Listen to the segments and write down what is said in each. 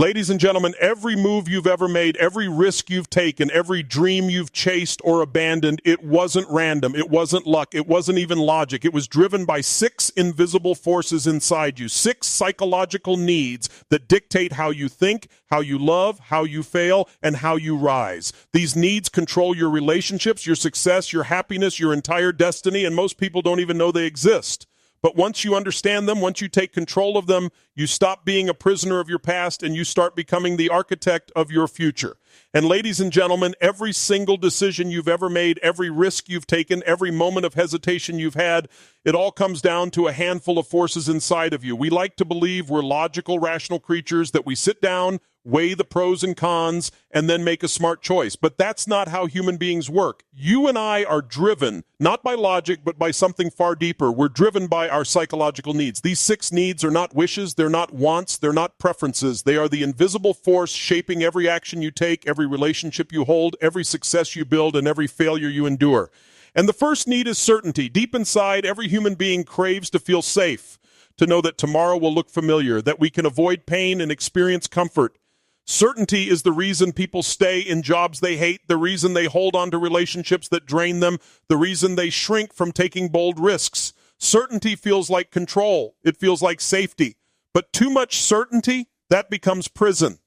Ladies and gentlemen, every move you've ever made, every risk you've taken, every dream you've chased or abandoned, it wasn't random, it wasn't luck, it wasn't even logic. It was driven by 6 invisible forces inside you, 6 psychological needs that dictate how you think, how you love, how you fail, and how you rise. These needs control your relationships, your success, your happiness, your entire destiny, and most people don't even know they exist. But once you understand them, once you take control of them, you stop being a prisoner of your past and you start becoming the architect of your future. And ladies and gentlemen, every single decision you've ever made, every risk you've taken, every moment of hesitation you've had, it all comes down to a handful of forces inside of you. We like to believe we're logical, rational creatures, that we sit down, weigh the pros and cons, and then make a smart choice. But that's not how human beings work. You and I are driven, not by logic, but by something far deeper. We're driven by our psychological needs. These 6 needs are not wishes, they're not wants, they're not preferences. They are the invisible force shaping every action you take, every relationship you hold, every success you build, and every failure you endure. And the first need is certainty. Deep inside, every human being craves to feel safe, to know that tomorrow will look familiar, that we can avoid pain and experience comfort. Certainty is the reason people stay in jobs they hate, the reason they hold on to relationships that drain them, the reason they shrink from taking bold risks. Certainty feels like control. It feels like safety. But too much certainty, that becomes prison.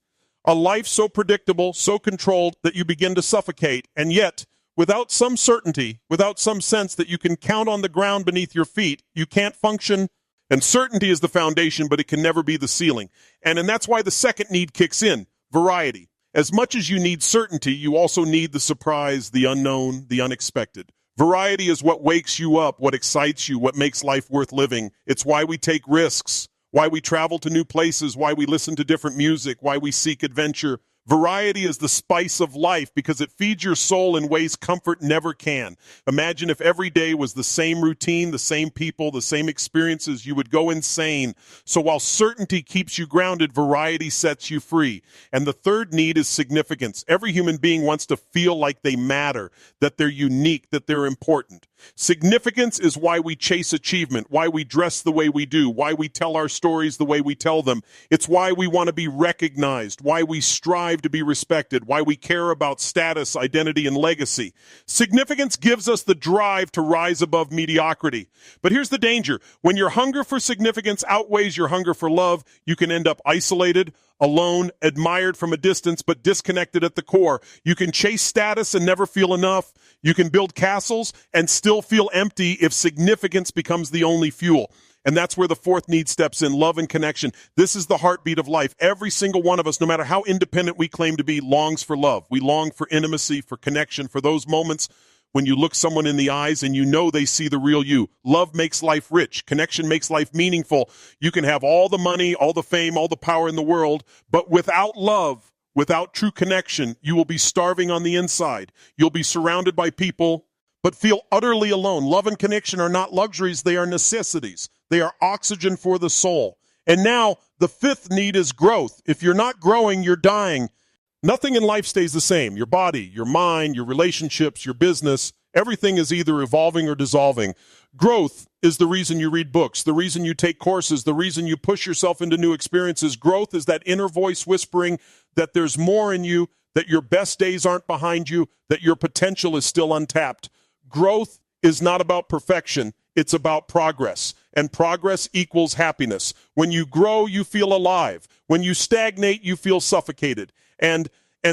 A life so predictable, so controlled that you begin to suffocate. And yet, without some certainty, without some sense that you can count on the ground beneath your feet, you can't function. And certainty is the foundation, but it can never be the ceiling. And that's why the second need kicks in, variety. As much as you need certainty, you also need the surprise, the unknown, the unexpected. Variety is what wakes you up, what excites you, what makes life worth living. It's why we take risks, why we travel to new places, why we listen to different music, why we seek adventure. Variety is the spice of life because it feeds your soul in ways comfort never can. Imagine if every day was the same routine, the same people, the same experiences, you would go insane. So while certainty keeps you grounded, variety sets you free. And the third need is significance. Every human being wants to feel like they matter, that they're unique, that they're important. Significance is why we chase achievement, why we dress the way we do, why we tell our stories the way we tell them. It's why we want to be recognized, why we strive to be respected, why we care about status, identity, and legacy. Significance gives us the drive to rise above mediocrity. But here's the danger. When your hunger for significance outweighs your hunger for love, you can end up isolated, alone, admired from a distance, but disconnected at the core. You can chase status and never feel enough. You can build castles and still feel empty if significance becomes the only fuel. And that's where the fourth need steps in, love and connection. This is the heartbeat of life. Every single one of us, no matter how independent we claim to be, longs for love. We long for intimacy, for connection, for those moments when you look someone in the eyes and you know they see the real you. Love makes life rich. Connection makes life meaningful. You can have all the money, all the fame, all the power in the world, but without love, without true connection, you will be starving on the inside. You'll be surrounded by people, but feel utterly alone. Love and connection are not luxuries, they are necessities. They are oxygen for the soul. And now, the fifth need is growth. If you're not growing, you're dying. Nothing in life stays the same. Your body, your mind, your relationships, your business, everything is either evolving or dissolving. Growth is the reason you read books, the reason you take courses, the reason you push yourself into new experiences. Growth is that inner voice whispering that there's more in you, that your best days aren't behind you, that your potential is still untapped. Growth is not about perfection. It's about progress. And progress equals happiness. When you grow, you feel alive. When you stagnate, you feel suffocated. And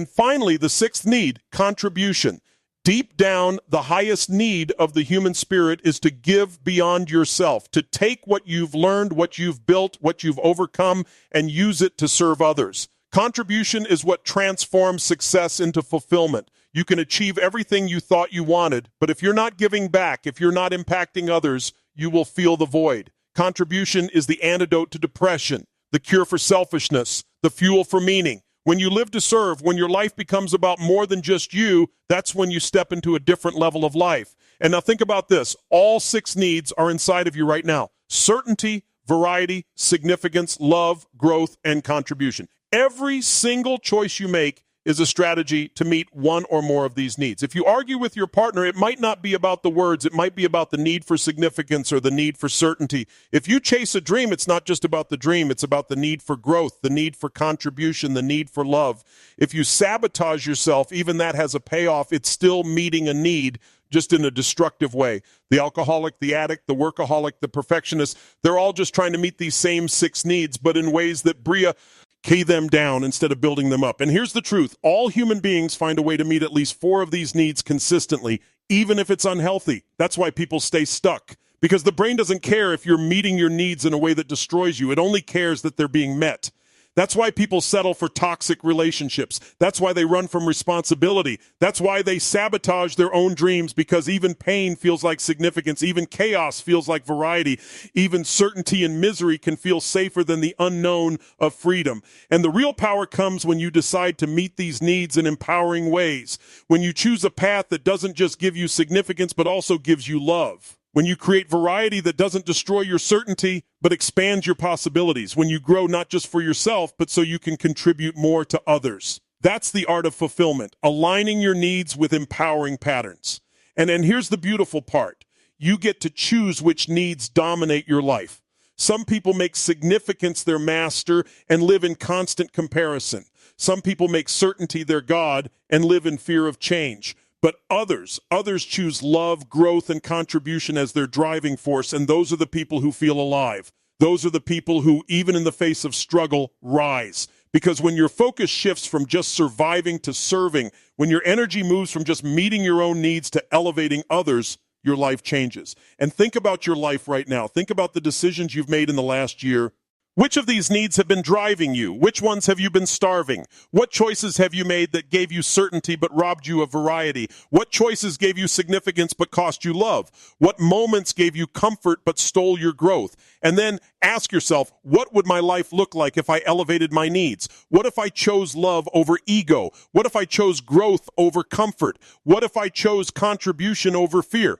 finally, the sixth need, contribution. Deep down, the highest need of the human spirit is to give beyond yourself, to take what you've learned, what you've built, what you've overcome, and use it to serve others. Contribution is what transforms success into fulfillment. You can achieve everything you thought you wanted, but if you're not giving back, if you're not impacting others, you will feel the void. Contribution is the antidote to depression, the cure for selfishness, the fuel for meaning. When you live to serve, when your life becomes about more than just you, that's when you step into a different level of life. And now think about this. All six needs are inside of you right now. Certainty, variety, significance, love, growth, and contribution. Every single choice you make is a strategy to meet one or more of these needs. If you argue with your partner, it might not be about the words. It might be about the need for significance or the need for certainty. If you chase a dream, it's not just about the dream. It's about the need for growth, the need for contribution, the need for love. If you sabotage yourself, even that has a payoff. It's still meeting a need, just in a destructive way. The alcoholic, the addict, the workaholic, the perfectionist, they're all just trying to meet these same 6 needs, but in ways that Bria key them down instead of building them up. And here's the truth. All human beings find a way to meet at least 4 of these needs consistently, even if it's unhealthy. That's why people stay stuck, because the brain doesn't care if you're meeting your needs in a way that destroys you. It only cares that they're being met. That's why people settle for toxic relationships. That's why they run from responsibility. That's why they sabotage their own dreams, because even pain feels like significance. Even chaos feels like variety. Even certainty and misery can feel safer than the unknown of freedom. And the real power comes when you decide to meet these needs in empowering ways. When you choose a path that doesn't just give you significance, but also gives you love. When you create variety that doesn't destroy your certainty, but expands your possibilities. When you grow not just for yourself, but so you can contribute more to others. That's the art of fulfillment, aligning your needs with empowering patterns. And here's the beautiful part. You get to choose which needs dominate your life. Some people make significance their master and live in constant comparison. Some people make certainty their God and live in fear of change. But others choose love, growth, and contribution as their driving force, and those are the people who feel alive. Those are the people who, even in the face of struggle, rise. Because when your focus shifts from just surviving to serving, when your energy moves from just meeting your own needs to elevating others, your life changes. And think about your life right now. Think about the decisions you've made in the last year. Which of these needs have been driving you? Which ones have you been starving? What choices have you made that gave you certainty but robbed you of variety? What choices gave you significance but cost you love? What moments gave you comfort but stole your growth? And then ask yourself, what would my life look like if I elevated my needs? What if I chose love over ego? What if I chose growth over comfort? What if I chose contribution over fear?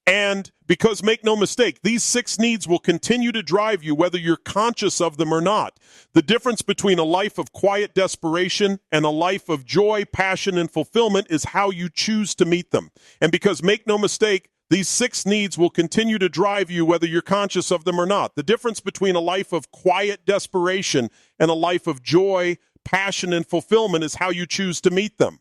And because make no mistake, these 6 needs will continue to drive you whether you're conscious of them or not. The difference between a life of quiet desperation and a life of joy, passion, and fulfillment is how you choose to meet them. And because make no mistake, these 6 needs will continue to drive you whether you're conscious of them or not. The difference between a life of quiet desperation and a life of joy, passion, and fulfillment is how you choose to meet them.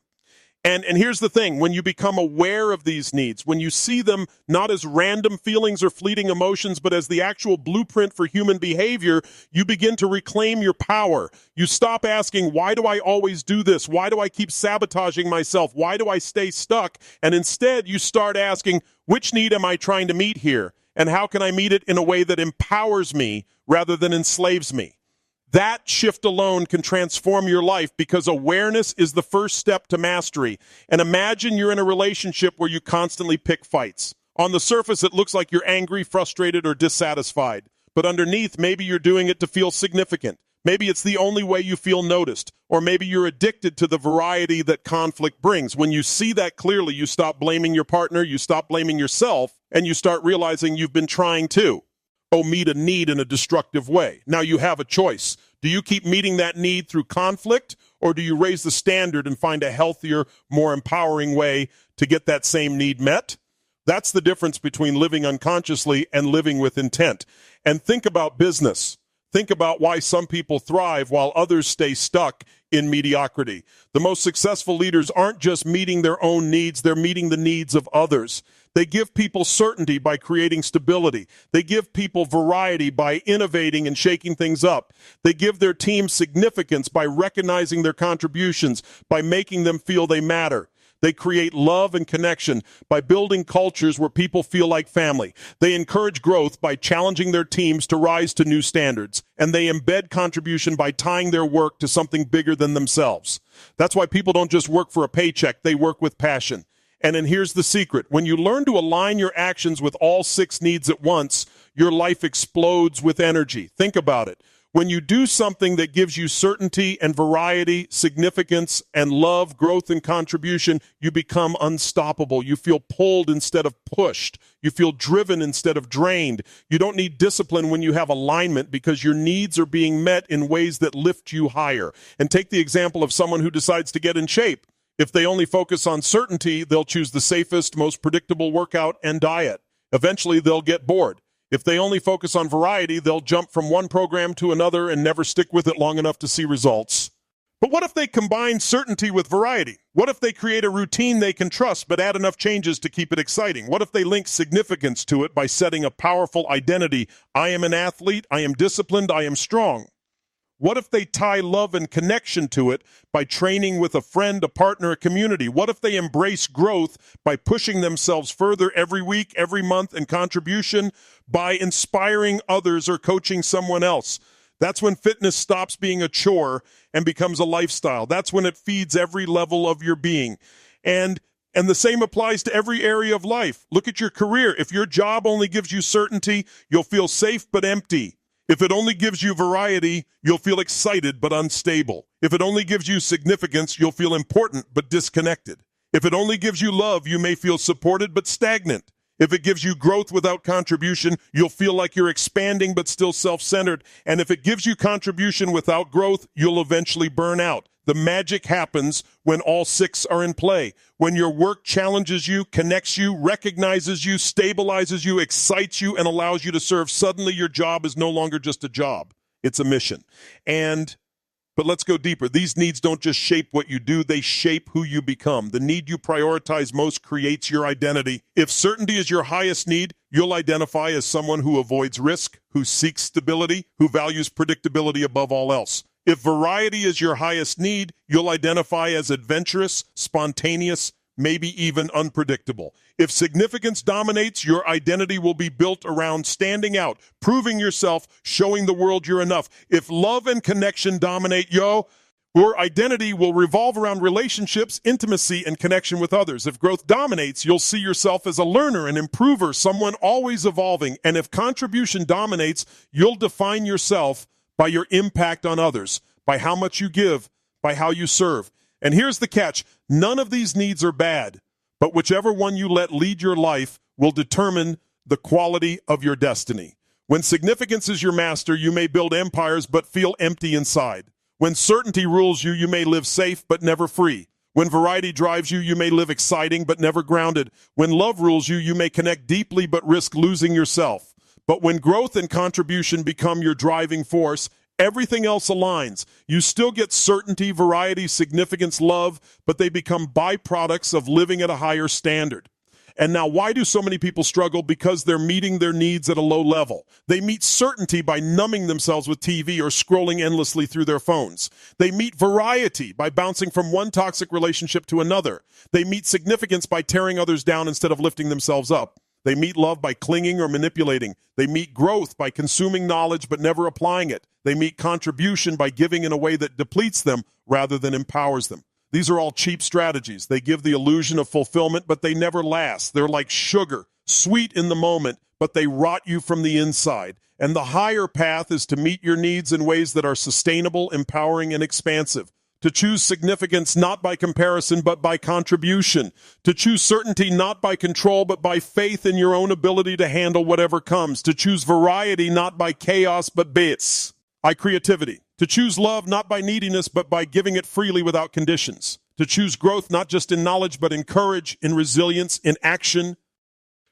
And here's the thing, when you become aware of these needs, when you see them not as random feelings or fleeting emotions, but as the actual blueprint for human behavior, you begin to reclaim your power. You stop asking, why do I always do this? Why do I keep sabotaging myself? Why do I stay stuck? And instead, you start asking, which need am I trying to meet here? And how can I meet it in a way that empowers me rather than enslaves me? That shift alone can transform your life, because awareness is the first step to mastery. And imagine you're in a relationship where you constantly pick fights. On the surface, it looks like you're angry, frustrated, or dissatisfied. But underneath, maybe you're doing it to feel significant. Maybe it's the only way you feel noticed. Or maybe you're addicted to the variety that conflict brings. When you see that clearly, you stop blaming your partner, you stop blaming yourself, and you start realizing you've been trying to meet a need in a destructive way. Now you have a choice. Do you keep meeting that need through conflict, or do you raise the standard and find a healthier, more empowering way to get that same need met? That's the difference between living unconsciously and living with intent. And think about business. Think about why some people thrive while others stay stuck in mediocrity. The most successful leaders aren't just meeting their own needs, they're meeting the needs of others. They give people certainty by creating stability. They give people variety by innovating and shaking things up. They give their team significance by recognizing their contributions, by making them feel they matter. They create love and connection by building cultures where people feel like family. They encourage growth by challenging their teams to rise to new standards. And they embed contribution by tying their work to something bigger than themselves. That's why people don't just work for a paycheck, they work with passion. And then here's the secret. When you learn to align your actions with all 6 needs at once, your life explodes with energy. Think about it. When you do something that gives you certainty and variety, significance and love, growth and contribution, you become unstoppable. You feel pulled instead of pushed. You feel driven instead of drained. You don't need discipline when you have alignment because your needs are being met in ways that lift you higher. And take the example of someone who decides to get in shape. If they only focus on certainty, they'll choose the safest, most predictable workout and diet. Eventually, they'll get bored. If they only focus on variety, they'll jump from one program to another and never stick with it long enough to see results. But what if they combine certainty with variety? What if they create a routine they can trust but add enough changes to keep it exciting? What if they link significance to it by setting a powerful identity? I am an athlete, I am disciplined, I am strong. What if they tie love and connection to it by training with a friend, a partner, a community? What if they embrace growth by pushing themselves further every week, every month, and contribution by inspiring others or coaching someone else? That's when fitness stops being a chore and becomes a lifestyle. That's when it feeds every level of your being. And the same applies to every area of life. Look at your career. If your job only gives you certainty, you'll feel safe but empty. If it only gives you variety, you'll feel excited but unstable. If it only gives you significance, you'll feel important but disconnected. If it only gives you love, you may feel supported but stagnant. If it gives you growth without contribution, you'll feel like you're expanding but still self-centered. And if it gives you contribution without growth, you'll eventually burn out. The magic happens when all six are in play. When your work challenges you, connects you, recognizes you, stabilizes you, excites you, and allows you to serve, suddenly your job is no longer just a job. It's a mission. But let's go deeper. These needs don't just shape what you do, they shape who you become. The need you prioritize most creates your identity. If certainty is your highest need, you'll identify as someone who avoids risk, who seeks stability, who values predictability above all else. If variety is your highest need, you'll identify as adventurous, spontaneous, maybe even unpredictable. If significance dominates, your identity will be built around standing out, proving yourself, showing the world you're enough. If love and connection dominate, your identity will revolve around relationships, intimacy, and connection with others. If growth dominates, you'll see yourself as a learner, an improver, someone always evolving. And if contribution dominates, you'll define yourself by your impact on others, by how much you give, by how you serve. And here's the catch. None of these needs are bad, but whichever one you let lead your life will determine the quality of your destiny. When significance is your master, you may build empires but feel empty inside. When certainty rules you, you may live safe but never free. When variety drives you, you may live exciting but never grounded. When love rules you, you may connect deeply but risk losing yourself. But when growth and contribution become your driving force, everything else aligns. You still get certainty, variety, significance, love, but they become byproducts of living at a higher standard. And now, why do so many people struggle? Because they're meeting their needs at a low level. They meet certainty by numbing themselves with TV or scrolling endlessly through their phones. They meet variety by bouncing from one toxic relationship to another. They meet significance by tearing others down instead of lifting themselves up. They meet love by clinging or manipulating. They meet growth by consuming knowledge but never applying it. They meet contribution by giving in a way that depletes them rather than empowers them. These are all cheap strategies. They give the illusion of fulfillment, but they never last. They're like sugar, sweet in the moment, but they rot you from the inside. And the higher path is to meet your needs in ways that are sustainable, empowering, and expansive. To choose significance not by comparison but by contribution. To choose certainty not by control but by faith in your own ability to handle whatever comes. To choose variety not by chaos but by creativity. To choose love not by neediness but by giving it freely without conditions. To choose growth not just in knowledge but in courage, in resilience, in action.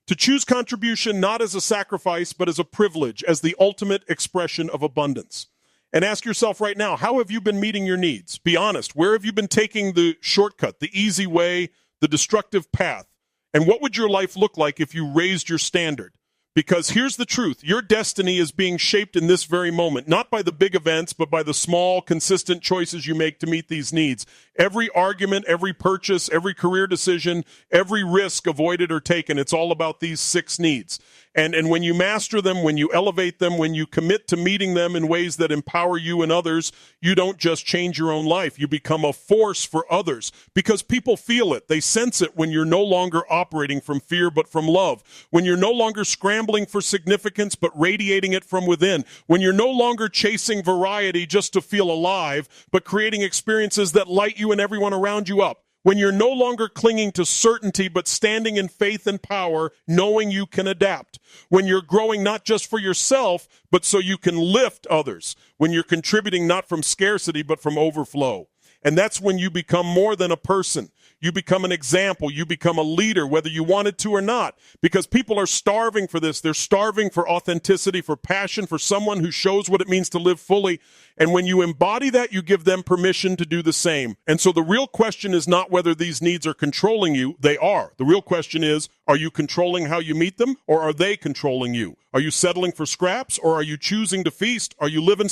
To choose contribution not as a sacrifice but as a privilege, as the ultimate expression of abundance. And ask yourself right now, how have you been meeting your needs? Be honest. Where have you been taking the shortcut, the easy way, the destructive path? And what would your life look like if you raised your standard? Because here's the truth. Your destiny is being shaped in this very moment, not by the big events, but by the small, consistent choices you make to meet these needs. Every argument, every purchase, every career decision, every risk avoided or taken, it's all about these 6 needs. And when you master them, when you elevate them, when you commit to meeting them in ways that empower you and others, you don't just change your own life. You become a force for others because people feel it. They sense it when you're no longer operating from fear but from love. When you're no longer scrambling for significance but radiating it from within. When you're no longer chasing variety just to feel alive but creating experiences that light you and everyone around you up. When you're no longer clinging to certainty, but standing in faith and power, knowing you can adapt. When you're growing not just for yourself, but so you can lift others. When you're contributing not from scarcity, but from overflow. And that's when you become more than a person. You become an example. You become a leader, whether you wanted to or not, because people are starving for this. They're starving for authenticity, for passion, for someone who shows what it means to live fully. And when you embody that, you give them permission to do the same. And so the real question is not whether these needs are controlling you. They are. The real question is, are you controlling how you meet them, or are they controlling you? Are you settling for scraps, or are you choosing to feast? Are you living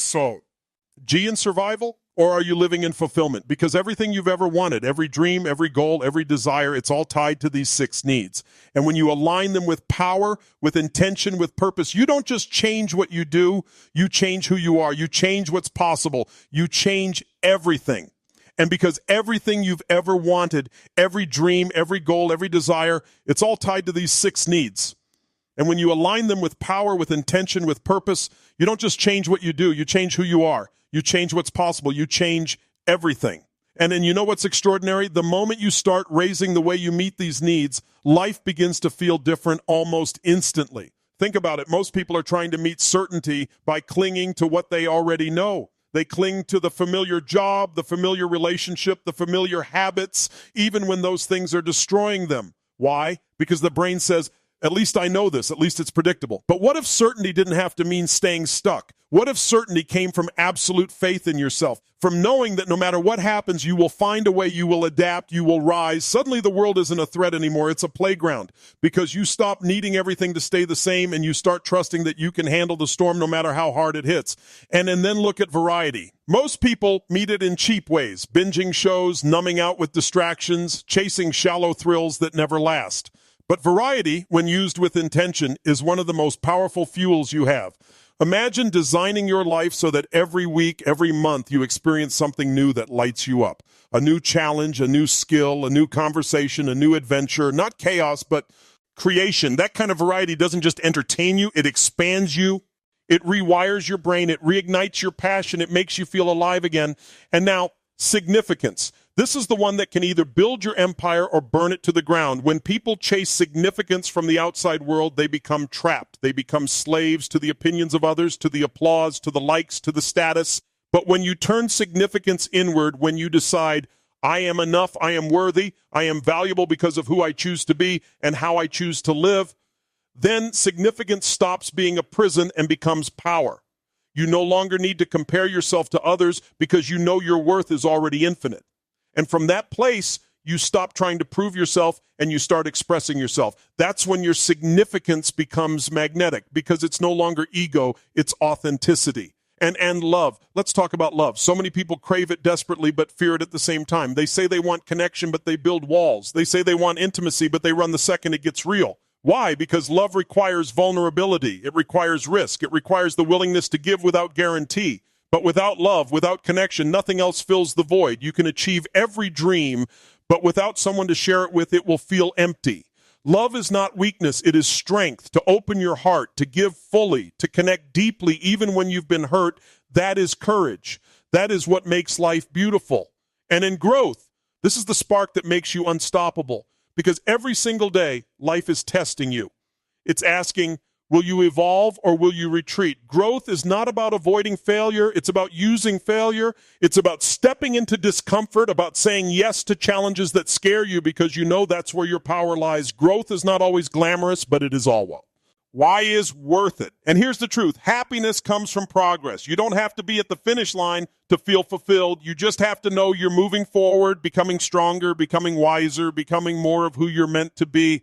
G in survival? Or are you living in fulfillment? Because everything you've ever wanted, every dream, every goal, every desire, it's all tied to these 6 needs. And when you align them with power, with intention, with purpose, you don't just change what you do, you change who you are. You change what's possible. You change everything. And because everything you've ever wanted, every dream, every goal, every desire, it's all tied to these 6 needs. And when you align them with power, with intention, with purpose, you don't just change what you do, you change who you are. You change what's possible. You change everything. And then you know what's extraordinary? The moment you start raising the way you meet these needs, life begins to feel different almost instantly. Think about it. Most people are trying to meet certainty by clinging to what they already know. They cling to the familiar job, the familiar relationship, the familiar habits, even when those things are destroying them. Why? Because the brain says, at least I know this. At least it's predictable. But what if certainty didn't have to mean staying stuck? What if certainty came from absolute faith in yourself? From knowing that no matter what happens, you will find a way, you will adapt, you will rise. Suddenly the world isn't a threat anymore. It's a playground because you stop needing everything to stay the same and you start trusting that you can handle the storm no matter how hard it hits. And then look at variety. Most people meet it in cheap ways, binging shows, numbing out with distractions, chasing shallow thrills that never last. But variety, when used with intention, is one of the most powerful fuels you have. Imagine designing your life so that every week, every month, you experience something new that lights you up. A new challenge, a new skill, a new conversation, a new adventure. Not chaos, but creation. That kind of variety doesn't just entertain you, it expands you. It rewires your brain, it reignites your passion, it makes you feel alive again. And now, significance. This is the one that can either build your empire or burn it to the ground. When people chase significance from the outside world, they become trapped. They become slaves to the opinions of others, to the applause, to the likes, to the status. But when you turn significance inward, when you decide, I am enough, I am worthy, I am valuable because of who I choose to be and how I choose to live, then significance stops being a prison and becomes power. You no longer need to compare yourself to others because you know your worth is already infinite. And from that place, you stop trying to prove yourself and you start expressing yourself. That's when your significance becomes magnetic because it's no longer ego, it's authenticity. And love. Let's talk about love. So many people crave it desperately but fear it at the same time. They say they want connection, but they build walls. They say they want intimacy, but they run the second it gets real. Why? Because love requires vulnerability. It requires risk. It requires the willingness to give without guarantee. But without love, without connection, nothing else fills the void. You can achieve every dream, but without someone to share it with, it will feel empty. Love is not weakness, it is strength. To open your heart, to give fully, to connect deeply, even when you've been hurt, that is courage. That is what makes life beautiful. And in growth, this is the spark that makes you unstoppable. Because every single day, life is testing you. It's asking, will you evolve or will you retreat? Growth is not about avoiding failure. It's about using failure. It's about stepping into discomfort, about saying yes to challenges that scare you because you know that's where your power lies. Growth is not always glamorous, but it is always. Why is worth it? And here's the truth. Happiness comes from progress. You don't have to be at the finish line to feel fulfilled. You just have to know you're moving forward, becoming stronger, becoming wiser, becoming more of who you're meant to be.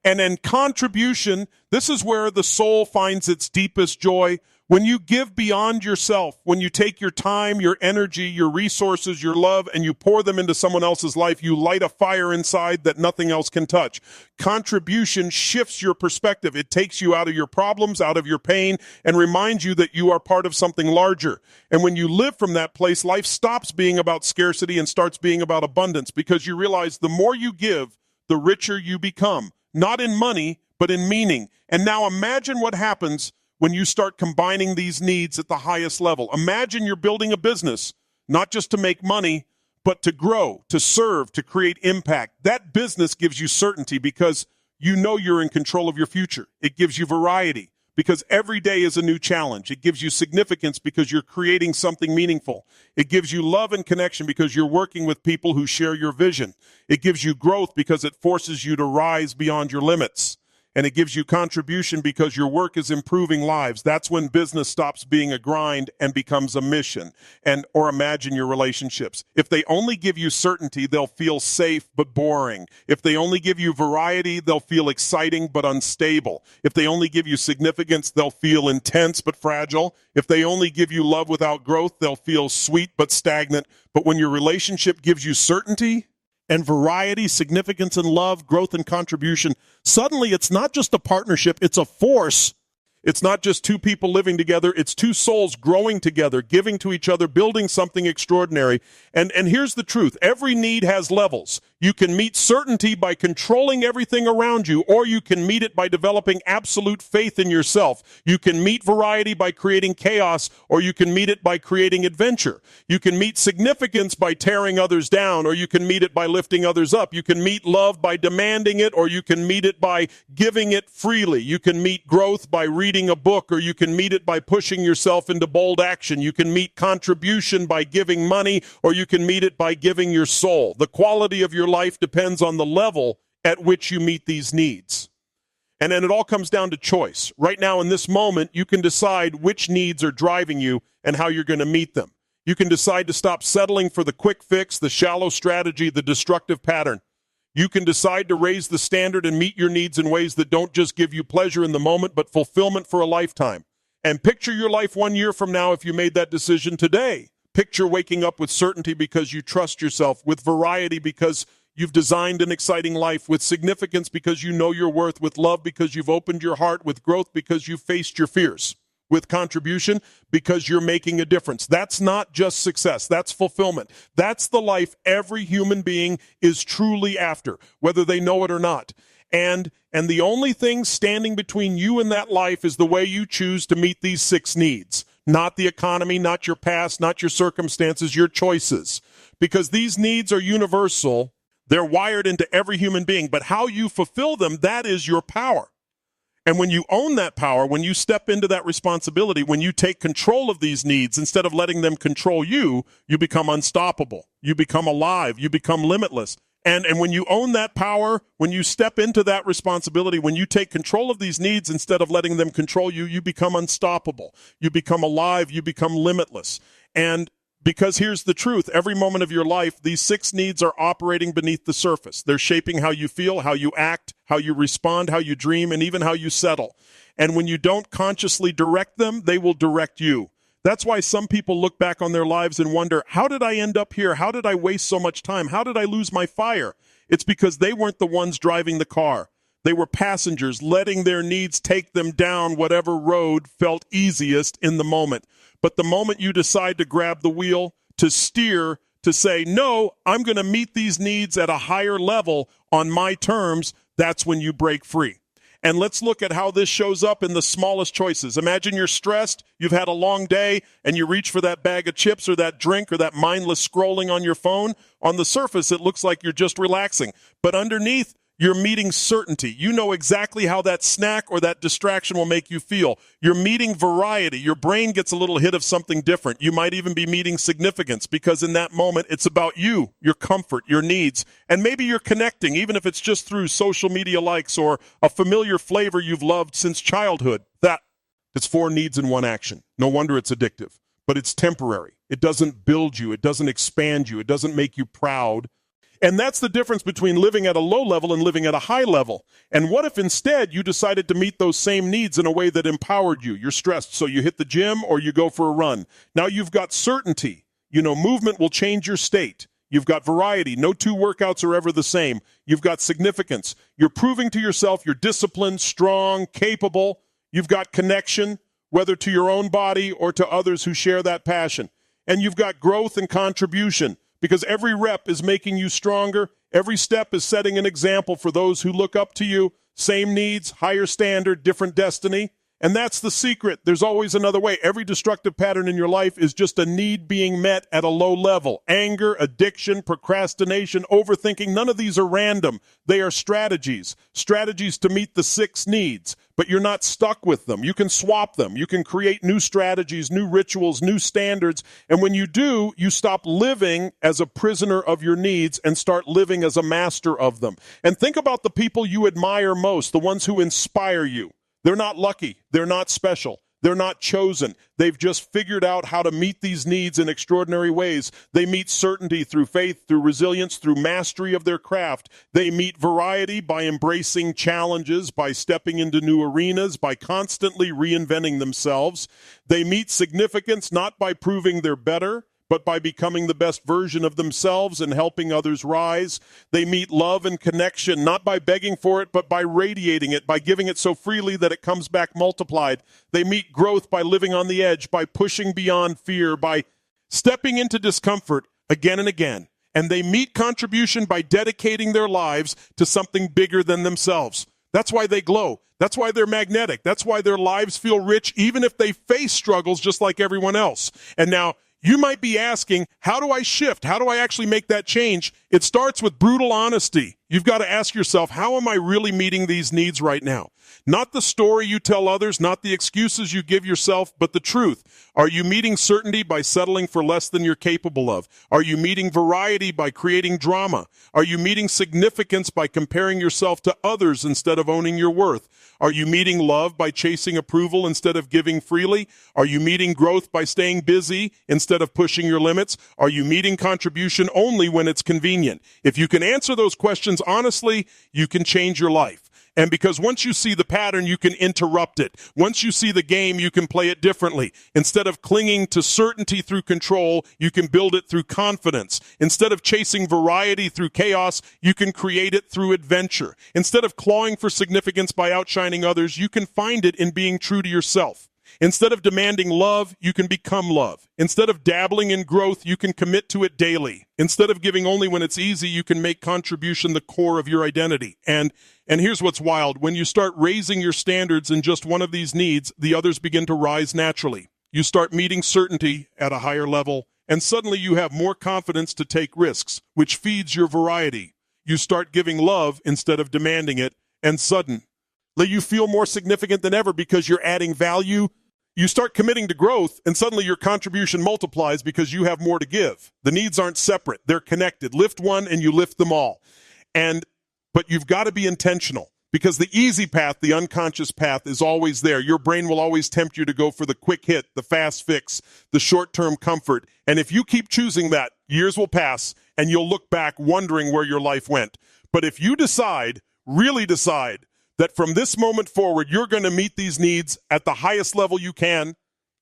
And in contribution, this is where the soul finds its deepest joy, When you give beyond yourself, when you take your time, your energy, your resources, your love, and you pour them into someone else's life, you light a fire inside that nothing else can touch. Contribution shifts your perspective. It takes you out of your problems, out of your pain, and reminds you that you are part of something larger. And when you live from that place, life stops being about scarcity and starts being about abundance, because you realize the more you give, the richer you become. Not in money, but in meaning. And now imagine what happens when you start combining these needs at the highest level. Imagine you're building a business, not just to make money, but to grow, to serve, to create impact. That business gives you certainty because you know you're in control of your future. It gives you variety because every day is a new challenge. It gives you significance because you're creating something meaningful. It gives you love and connection because you're working with people who share your vision. It gives you growth because it forces you to rise beyond your limits. And it gives you contribution because your work is improving lives. That's when business stops being a grind and becomes a mission. Or imagine your relationships. If they only give you certainty, they'll feel safe but boring. If they only give you variety, they'll feel exciting but unstable. If they only give you significance, they'll feel intense but fragile. If they only give you love without growth, they'll feel sweet but stagnant. But when your relationship gives you certainty and variety, significance and love, growth and contribution, suddenly it's not just a partnership, it's a force. It's not just two people living together, it's two souls growing together, giving to each other, building something extraordinary. And here's the truth, every need has levels. You can meet certainty by controlling everything around you, or you can meet it by developing absolute faith in yourself. You can meet variety by creating chaos, or you can meet it by creating adventure. You can meet significance by tearing others down, or you can meet it by lifting others up. You can meet love by demanding it, or you can meet it by giving it freely. You can meet growth by reading a book, or you can meet it by pushing yourself into bold action. You can meet contribution by giving money, or you can meet it by giving your soul. The quality of your life depends on the level at which you meet these needs. And then it all comes down to choice. Right now in this moment, you can decide which needs are driving you and how you're going to meet them. You can decide to stop settling for the quick fix, the shallow strategy, the destructive pattern. You can decide to raise the standard and meet your needs in ways that don't just give you pleasure in the moment, but fulfillment for a lifetime. And picture your life 1 year from now if you made that decision today. Picture waking up with certainty because you trust yourself, with variety because you've designed an exciting life, with significance because you know your worth, with love because you've opened your heart, with growth because you've faced your fears, with contribution because you're making a difference. That's not just success. That's fulfillment. That's the life every human being is truly after, whether they know it or not. And the only thing standing between you and that life is the way you choose to meet these 6 needs. Not the economy, not your past, not your circumstances, your choices. Because these needs are universal. They're wired into every human being. But how you fulfill them, that is your power. And when you own that power, when you step into that responsibility, when you take control of these needs, instead of letting them control you, you become unstoppable. You become alive. You become limitless. And when you own that power, when you step into that responsibility, when you take control of these needs instead of letting them control you, you become unstoppable. You become alive. You become limitless. And because here's the truth, every moment of your life, these 6 needs are operating beneath the surface. They're shaping how you feel, how you act, how you respond, how you dream, and even how you settle. And when you don't consciously direct them, they will direct you. That's why some people look back on their lives and wonder, how did I end up here? How did I waste so much time? How did I lose my fire? It's because they weren't the ones driving the car. They were passengers, letting their needs take them down whatever road felt easiest in the moment. But the moment you decide to grab the wheel, to steer, to say, no, I'm going to meet these needs at a higher level on my terms, that's when you break free. And let's look at how this shows up in the smallest choices. Imagine you're stressed, you've had a long day, and you reach for that bag of chips or that drink or that mindless scrolling on your phone. On the surface, it looks like you're just relaxing. But underneath, you're meeting certainty. You know exactly how that snack or that distraction will make you feel. You're meeting variety. Your brain gets a little hit of something different. You might even be meeting significance because in that moment, it's about you, your comfort, your needs. And maybe you're connecting, even if it's just through social media likes or a familiar flavor you've loved since childhood. It's 4 needs in one action. No wonder it's addictive. But it's temporary. It doesn't build you. It doesn't expand you. It doesn't make you proud. And that's the difference between living at a low level and living at a high level. And what if instead you decided to meet those same needs in a way that empowered you? You're stressed, so you hit the gym or you go for a run. Now you've got certainty. Movement will change your state. You've got variety. No two workouts are ever the same. You've got significance. You're proving to yourself you're disciplined, strong, capable. You've got connection, whether to your own body or to others who share that passion. And you've got growth and contribution, because every rep is making you stronger. Every step is setting an example for those who look up to you. Same needs, higher standard, different destiny. And that's the secret. There's always another way. Every destructive pattern in your life is just a need being met at a low level. Anger, addiction, procrastination, overthinking, none of these are random. They are strategies. Strategies to meet the 6 needs. But you're not stuck with them. You can swap them. You can create new strategies, new rituals, new standards. And when you do, you stop living as a prisoner of your needs and start living as a master of them. And think about the people you admire most, the ones who inspire you. They're not lucky. They're not special. They're not chosen. They've just figured out how to meet these needs in extraordinary ways. They meet certainty through faith, through resilience, through mastery of their craft. They meet variety by embracing challenges, by stepping into new arenas, by constantly reinventing themselves. They meet significance not by proving they're better, but by becoming the best version of themselves and helping others rise. They meet love and connection, not by begging for it, but by radiating it, by giving it so freely that it comes back multiplied. They meet growth by living on the edge, by pushing beyond fear, by stepping into discomfort again and again. And they meet contribution by dedicating their lives to something bigger than themselves. That's why they glow. That's why they're magnetic. That's why their lives feel rich, even if they face struggles just like everyone else. And now, you might be asking, how do I shift? How do I actually make that change? It starts with brutal honesty. You've got to ask yourself, how am I really meeting these needs right now? Not the story you tell others, not the excuses you give yourself, but the truth. Are you meeting certainty by settling for less than you're capable of? Are you meeting variety by creating drama? Are you meeting significance by comparing yourself to others instead of owning your worth? Are you meeting love by chasing approval instead of giving freely? Are you meeting growth by staying busy instead of pushing your limits? Are you meeting contribution only when it's convenient? If you can answer those questions honestly, you can change your life. And because once you see the pattern, you can interrupt it. Once you see the game, you can play it differently. Instead of clinging to certainty through control, you can build it through confidence. Instead of chasing variety through chaos, you can create it through adventure. Instead of clawing for significance by outshining others, you can find it in being true to yourself. Instead of demanding love, you can become love. Instead of dabbling in growth, you can commit to it daily. Instead of giving only when it's easy, you can make contribution the core of your identity. And here's what's wild. When you start raising your standards in just one of these needs, the others begin to rise naturally. You start meeting certainty at a higher level, and suddenly you have more confidence to take risks, which feeds your variety. You start giving love instead of demanding it, and suddenly you feel more significant than ever because you're adding value. You start committing to growth, and suddenly your contribution multiplies because you have more to give. The needs aren't separate. They're connected. Lift one, and you lift them all. But you've got to be intentional, because the easy path, the unconscious path, is always there. Your brain will always tempt you to go for the quick hit, the fast fix, the short-term comfort. And if you keep choosing that, years will pass, and you'll look back wondering where your life went. But if you decide, really decide, that from this moment forward, you're going to meet these needs at the highest level you can,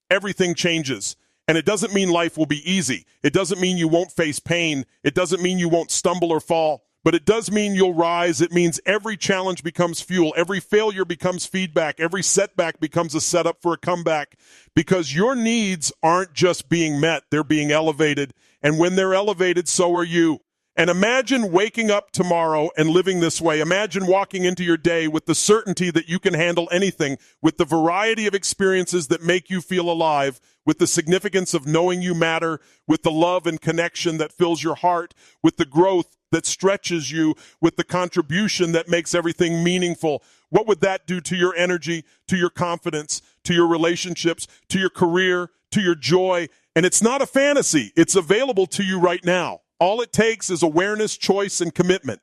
everything changes. And it doesn't mean life will be easy. It doesn't mean you won't face pain. It doesn't mean you won't stumble or fall. But it does mean you'll rise. It means every challenge becomes fuel. Every failure becomes feedback. Every setback becomes a setup for a comeback. Because your needs aren't just being met. They're being elevated. And when they're elevated, so are you. And imagine waking up tomorrow and living this way. Imagine walking into your day with the certainty that you can handle anything, with the variety of experiences that make you feel alive, with the significance of knowing you matter, with the love and connection that fills your heart, with the growth that stretches you, with the contribution that makes everything meaningful. What would that do to your energy, to your confidence, to your relationships, to your career, to your joy? And it's not a fantasy. It's available to you right now. All it takes is awareness, choice, and commitment.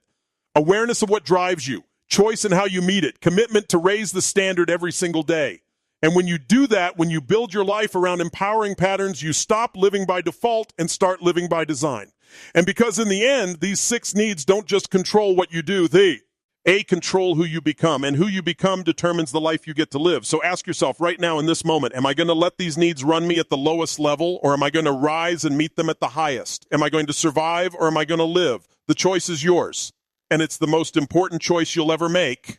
Awareness of what drives you, choice in how you meet it, commitment to raise the standard every single day. And when you do that, when you build your life around empowering patterns, you stop living by default and start living by design. And because in the end, these 6 needs don't just control what you do, they control who you become, and who you become determines the life you get to live. So ask yourself right now in this moment, am I going to let these needs run me at the lowest level, or am I going to rise and meet them at the highest? Am I going to survive, or am I going to live? The choice is yours, and it's the most important choice you'll ever make.